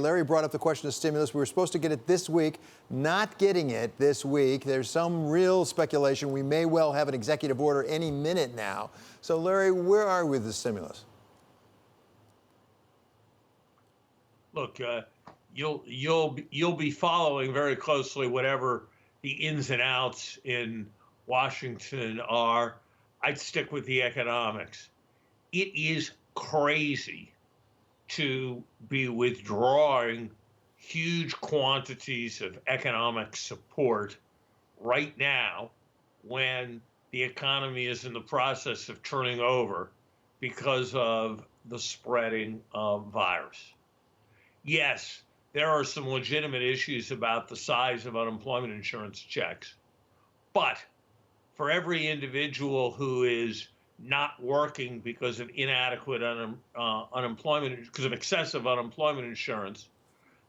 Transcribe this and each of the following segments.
Larry brought up the question of stimulus. We were supposed to get it this week, not getting it this week. There's some real speculation. We may well have an executive order any minute now. So, Larry, where are we with the stimulus? Look, you'll be following very closely whatever the ins and outs in Washington are. I'd stick with the economics. It is crazy to be withdrawing huge quantities of economic support right now when the economy is in the process of turning over because of the spreading of virus. Yes, there are some legitimate issues about the size of unemployment insurance checks, but for every individual who is not working because of inadequate unemployment, because of excessive unemployment insurance,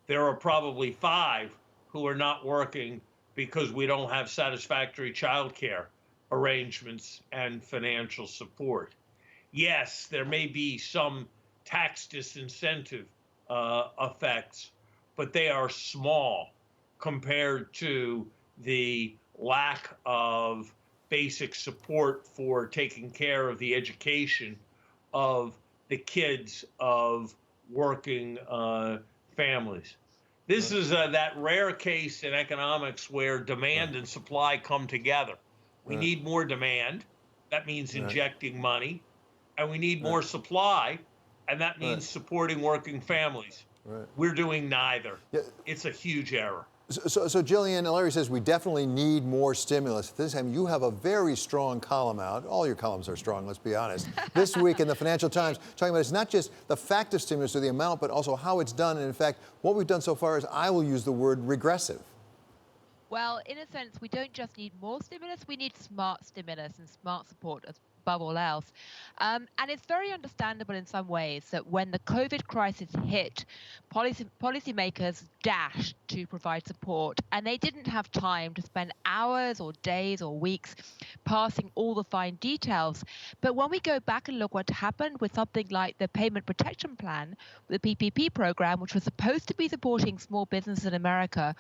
there are probably 5 who are not working because we don't have satisfactory child care arrangements and financial support. Yes, there may be some tax disincentive effects, but they are small compared to the lack of basic support for taking care of the education of the kids of working families. This is that rare case in economics where demand and supply come together. We need more demand. That means injecting money. And we need more supply. And that means supporting working families. We're doing neither. It's a huge error. So Gillian, Larry says we definitely need more stimulus. This time you have a very strong column out. All your columns are strong, let's be honest. This week in the Financial Times, talking about it's not just the fact of stimulus or the amount, but also how it's done. And in fact, what we've done so far is, I will use the word regressive. Well, in a sense, we don't just need more stimulus, we need smart stimulus and smart support above all else. And it's very understandable in some ways that when the COVID crisis hit, policymakers dashed to provide support, and they didn't have time to spend hours or days or weeks passing all the fine details. But when we go back and look what happened with something like the Payment Protection Plan, the PPP program, which was supposed to be supporting small businesses in America,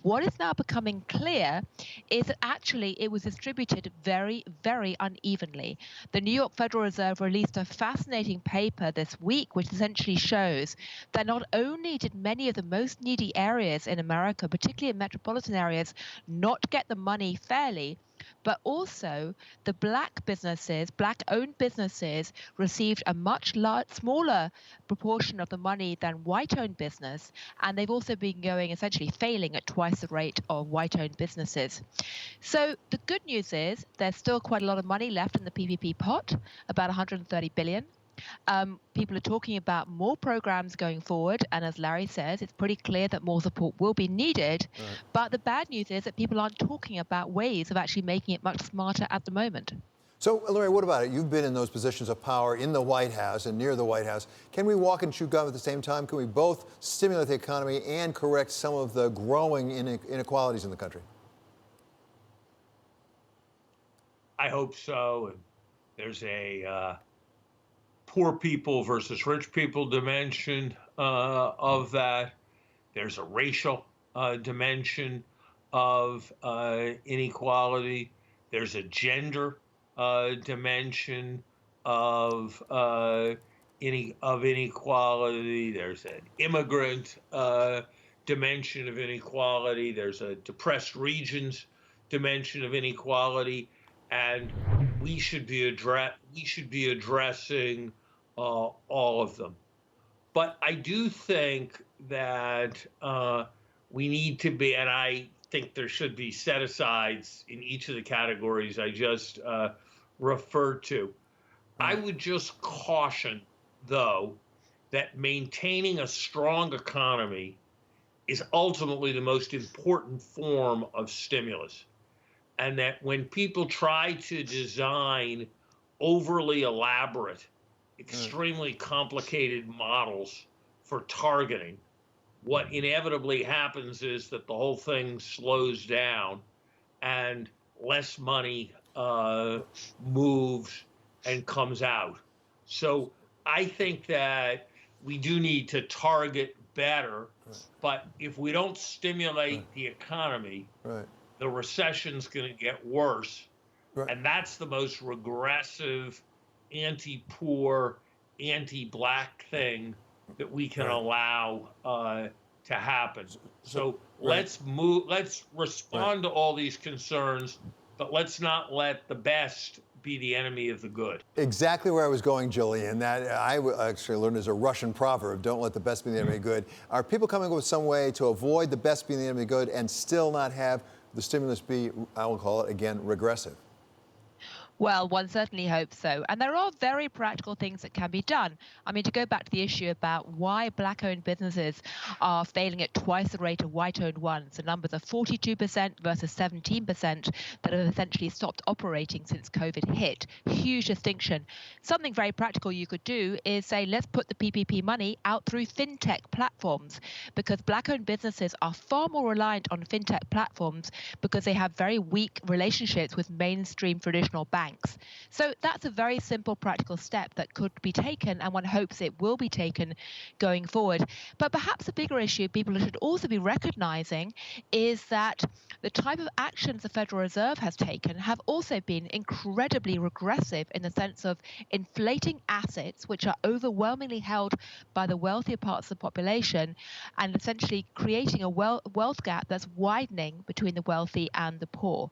what is now becoming clear is that actually it was distributed very, very unevenly. The New York Federal Reserve released a fascinating paper this week, which essentially shows that not only did many of the most needy areas in America, particularly in metropolitan areas, not get the money fairly, but also the black-owned businesses received a much smaller proportion of the money than white-owned business, and they've also been essentially failing at twice the rate of white-owned businesses. So the good news is there's still quite a lot of money left in the PPP pot, about $130 billion. People are talking about more programs going forward, and as Larry says, it's pretty clear that more support will be needed. But the bad news is that people aren't talking about ways of actually making it much smarter at the moment. So, Larry, what about it? You've been in those positions of power in the White House and near the White House. Can we walk and chew gum at the same time? Can we both stimulate the economy and correct some of the growing inequalities in the country? I hope so. And there's a poor people versus rich people dimension of that. There's a racial dimension of inequality. There's a gender dimension of inequality. There's an immigrant dimension of inequality. There's a depressed regions dimension of inequality, and we should be addressing all of them. But I do think that we need to be, and I think there should be set-asides in each of the categories I just referred to. I would just caution, though, that maintaining a strong economy is ultimately the most important form of stimulus. And that when people try to design overly elaborate, extremely complicated models for targeting, what inevitably happens is that the whole thing slows down and less money moves and comes out. So I think that we do need to target better. Right. But if we don't stimulate the economy, Right. the recession's going to get worse. Right. And that's the most regressive, anti-poor, anti-black thing that we can allow to happen. So let's respond to all these concerns, but let's not let the best be the enemy of the good. Exactly where I was going, Gillian. That I actually learned as a Russian proverb, don't let the best be the enemy of good. Are people coming up with some way to avoid the best being the enemy of good and still not have the stimulus be, I will call it again, regressive? Well, one certainly hopes so. And there are very practical things that can be done. I mean, to go back to the issue about why black-owned businesses are failing at twice the rate of white-owned ones, the numbers are 42% versus 17% that have essentially stopped operating since COVID hit. Huge distinction. Something very practical you could do is say, let's put the PPP money out through fintech platforms, because black-owned businesses are far more reliant on fintech platforms because they have very weak relationships with mainstream traditional banks. So that's a very simple, practical step that could be taken, and one hopes it will be taken going forward. But perhaps a bigger issue people should also be recognizing is that the type of actions the Federal Reserve has taken have also been incredibly regressive in the sense of inflating assets, which are overwhelmingly held by the wealthier parts of the population, and essentially creating a wealth gap that's widening between the wealthy and the poor.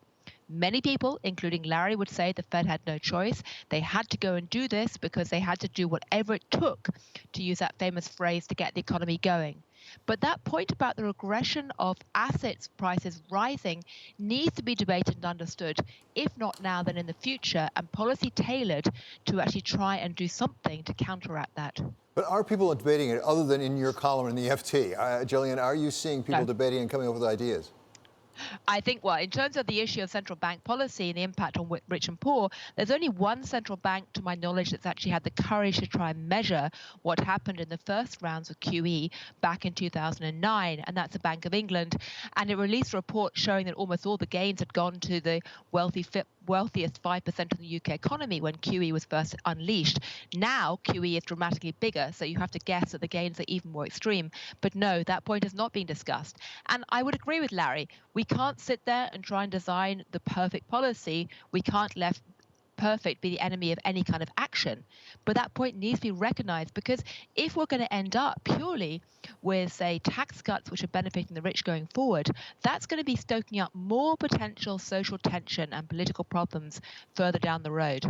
Many people, including Larry, would say the Fed had no choice. They had to go and do this because they had to do whatever it took, to use that famous phrase, to get the economy going. But that point about the regression of assets prices rising needs to be debated and understood, if not now, then in the future, and policy tailored to actually try and do something to counteract that. But are people debating it other than in your column in the FT? Gillian, are you seeing people debating and coming up with ideas? I think, well, in terms of the issue of central bank policy and the impact on rich and poor, there's only one central bank, to my knowledge, that's actually had the courage to try and measure what happened in the first rounds of QE back in 2009, and that's the Bank of England. And it released a report showing that almost all the gains had gone to the wealthiest 5% of the UK economy when QE was first unleashed. Now, QE is dramatically bigger, so you have to guess that the gains are even more extreme. But no, that point has not been discussed. And I would agree with Larry. We can't sit there and try and design the perfect policy. We can't let perfect be the enemy of any kind of action. But that point needs to be recognized, because if we're going to end up purely with, say, tax cuts which are benefiting the rich going forward, that's going to be stoking up more potential social tension and political problems further down the road.